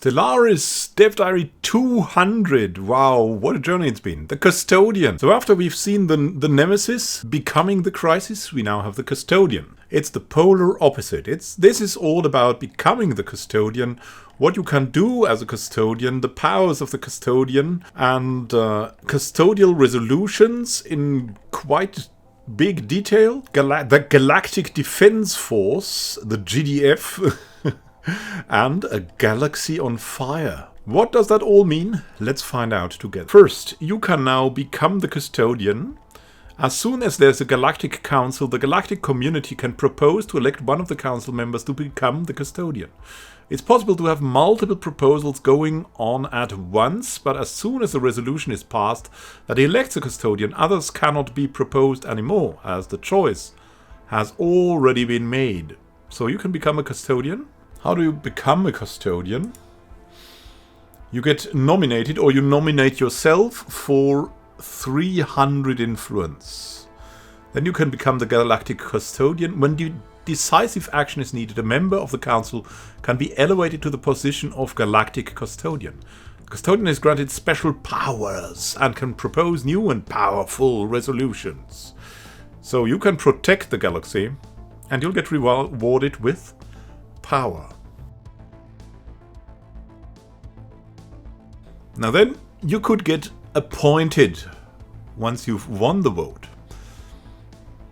Stellaris Dev Diary 200. Wow, what a journey it's been. The Custodian. So after we've seen the Nemesis becoming the Crisis, we now have the Custodian. It's the polar opposite. This is all about becoming the Custodian, what you can do as a Custodian, the powers of the Custodian, and custodial resolutions in quite big detail. The Galactic Defense Force, the GDF, and a galaxy on fire. What does that all mean? Let's find out together. First, you can now become the Custodian. As soon as there's a Galactic Council, the Galactic Community can propose to elect one of the Council members to become the Custodian. It's possible to have multiple proposals going on at once, but as soon as the resolution is passed that elects a Custodian, others cannot be proposed anymore, as the choice has already been made. So you can become a Custodian. How do you become a Custodian? You get nominated, or you nominate yourself for 300 influence. Then you can become the Galactic Custodian. When decisive action is needed, a member of the Council can be elevated to the position of Galactic Custodian. The Custodian is granted special powers and can propose new and powerful resolutions. So you can protect the galaxy, and you'll get rewarded with power. Now then, you could get appointed once you've won the vote.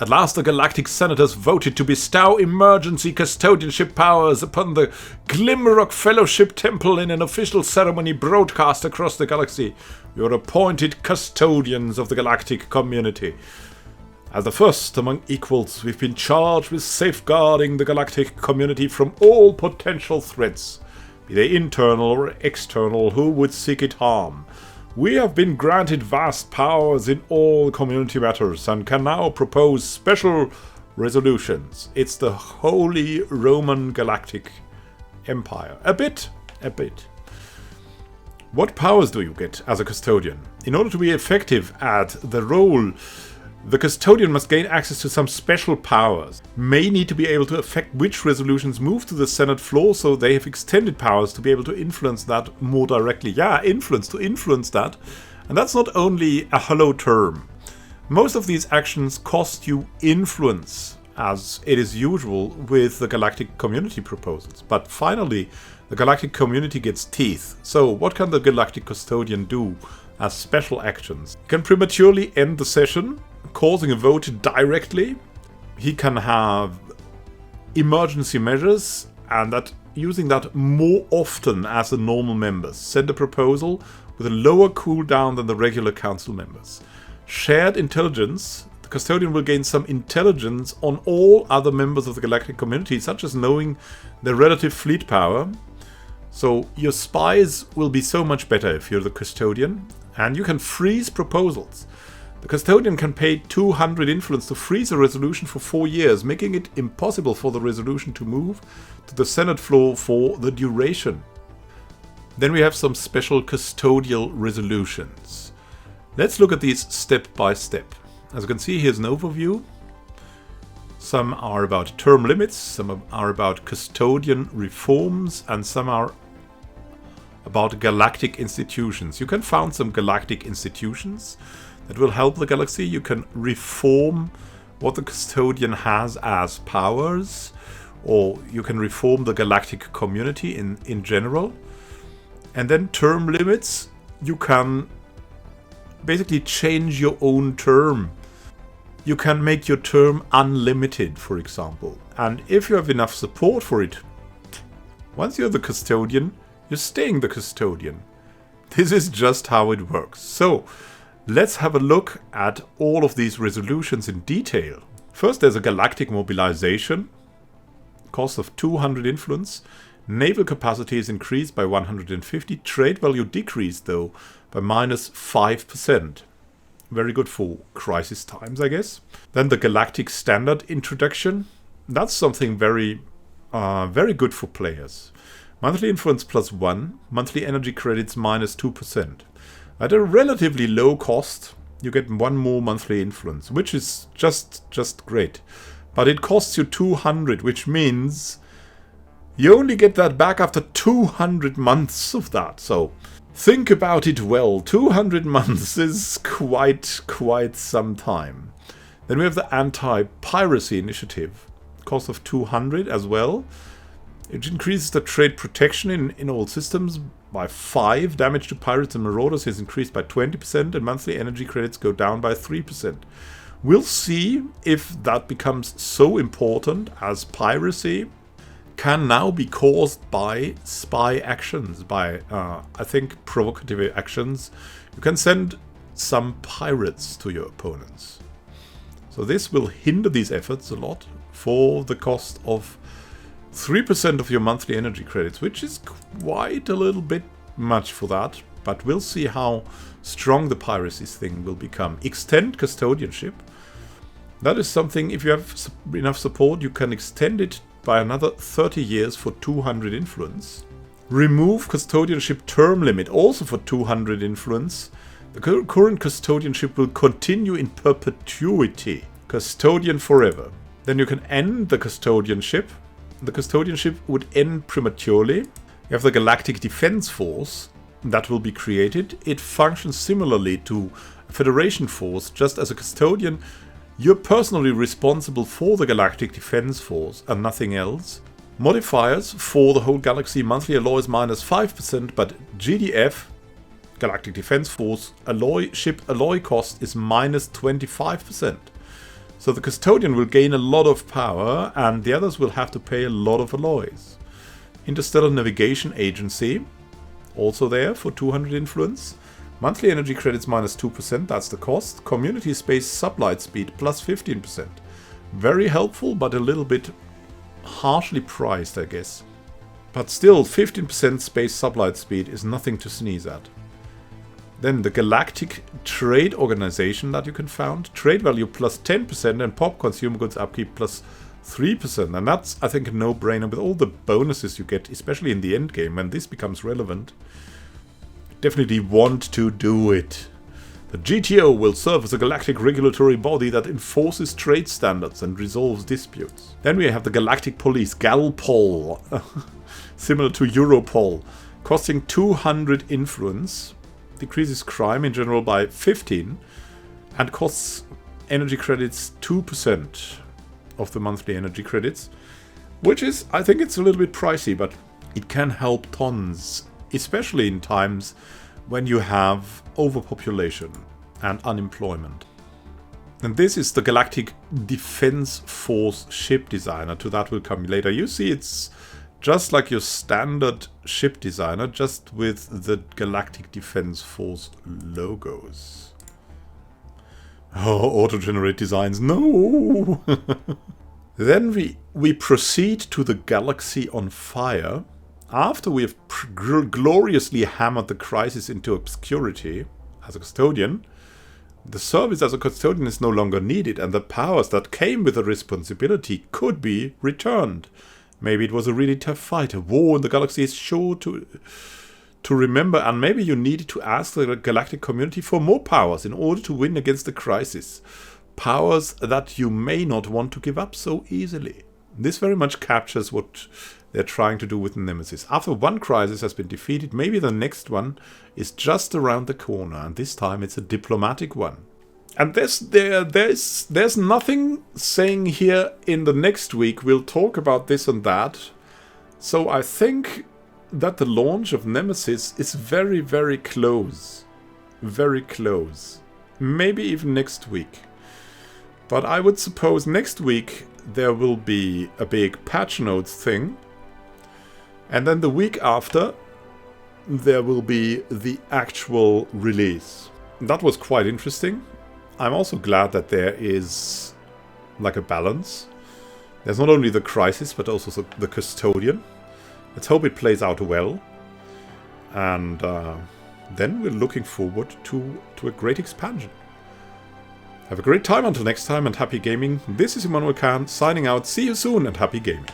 At last the Galactic Senators voted to bestow emergency custodianship powers upon the Glimmerrock Fellowship Temple in an official ceremony broadcast across the galaxy. You're appointed custodians of the Galactic Community. As the first among equals, we've been charged with safeguarding the Galactic Community from all potential threats, be they internal or external, who would seek it harm. We have been granted vast powers in all community matters and can now propose special resolutions. It's the Holy Roman Galactic Empire. A bit. What powers do you get as a Custodian? In order to be effective at the role, the Custodian must gain access to some special powers. May need to be able to affect which resolutions move to the Senate floor, so they have extended powers to be able to influence that more directly. Yeah, to influence that. And that's not only a hollow term. Most of these actions cost you influence, as it is usual with the Galactic Community proposals. But finally, the Galactic Community gets teeth. So what can the Galactic Custodian do as special actions? He can prematurely end the session, causing a vote directly. He can have emergency measures, and that using that more often as the normal members. Send a proposal with a lower cooldown than the regular council members. Shared intelligence. The Custodian will gain some intelligence on all other members of the Galactic Community, such as knowing their relative fleet power. So your spies will be so much better if you're the Custodian, and you can freeze proposals. The Custodian can pay 200 influence to freeze a resolution for 4 years, making it impossible for the resolution to move to the Senate floor for the duration. Then we have some special custodial resolutions. Let's look at these step by step. As you can see, here's an overview. Some are about term limits, some are about custodian reforms, and some are about galactic institutions. You can found some galactic institutions that will help the galaxy. You can reform what the Custodian has as powers, or you can reform the Galactic Community in general. And then term limits, you can basically change your own term. You can make your term unlimited, for example. And if you have enough support for it, once you're the Custodian, you're staying the Custodian. This is just how it works. So, let's have a look at all of these resolutions in detail. First, there's a galactic mobilization, cost of 200 influence. Naval capacity is increased by 150. Trade value decreased, though, by minus 5%. Very good for crisis times, I guess. Then the galactic standard introduction. That's something very good for players. Monthly influence +1. Monthly energy credits minus 2%. At a relatively low cost, you get 1 more monthly influence, which is just great. But it costs you 200, which means You only get that back after 200 months of that, so think about it well. 200 months is quite some time. Then we have the Anti-Piracy Initiative, cost of 200 as well. It increases the trade protection in all systems by 5. Damage to pirates and marauders is increased by 20%, and monthly energy credits go down by 3%. We'll see if that becomes so important, as piracy can now be caused by spy actions, by, I think, provocative actions. You can send some pirates to your opponents. So this will hinder these efforts a lot for the cost of 3% of your monthly energy credits, which is quite a little bit much for that. But we'll see how strong the piracy thing will become. Extend custodianship. That is something, if you have enough support, you can extend it by another 30 years for 200 influence. Remove custodianship term limit, also for 200 influence. The current custodianship will continue in perpetuity. Custodian forever. Then you can end the custodianship. The custodianship would end prematurely. You have the Galactic Defense Force that will be created. It functions similarly to a Federation force. Just as a custodian, you're personally responsible for the Galactic Defense Force and nothing else. Modifiers for the whole galaxy: monthly alloys -5%, but GDF, Galactic Defense Force, ship alloy cost is -25%. So the custodian will gain a lot of power, and the others will have to pay a lot of alloys. Interstellar Navigation Agency, also there for 200 influence. Monthly energy credits -2%, that's the cost. Community space sublight speed +15%. Very helpful, but a little bit harshly priced, I guess. But still, 15% space sublight speed is nothing to sneeze at. Then the Galactic Trade Organization that you can found. Trade value +10% and pop consumer goods upkeep +3%. And that's, I think, a no-brainer with all the bonuses you get, especially in the endgame when this becomes relevant. Definitely want to do it. The GTO will serve as a galactic regulatory body that enforces trade standards and resolves disputes. Then we have the Galactic Police, Galpol, similar to Europol, costing 200 influence. Decreases crime in general by 15 and costs energy credits 2% of the monthly energy credits, which is, I think it's a little bit pricey, but it can help tons, especially in times when you have overpopulation and unemployment. And this is the Galactic Defense Force ship designer. To that will come later. You see, it's just like your standard ship designer, just with the Galactic Defense Force logos. Oh, auto-generate designs, no! Then we proceed to the Galaxy on Fire. After we have gloriously hammered the crisis into obscurity as a custodian, the service as a custodian is no longer needed, and the powers that came with the responsibility could be returned. Maybe it was a really tough fight. A war in the galaxy is sure to remember, and maybe you needed to ask the Galactic Community for more powers in order to win against the crisis. Powers that you may not want to give up so easily. This very much captures what they're trying to do with Nemesis. After one crisis has been defeated, maybe the next one is just around the corner, and this time it's a diplomatic one. And there's nothing saying here in the next week we'll talk about this and that. So I think that the launch of Nemesis is very, very close. Very close. Maybe even next week. But I would suppose next week there will be a big patch notes thing. And then the week after there will be the actual release. That was quite interesting. I'm also glad that there is like a balance. There's not only the crisis, but also the custodian. Let's hope it plays out well. And then we're looking forward to a great expansion. Have a great time until next time, and happy gaming. This is Immanuel Can signing out. See you soon and happy gaming.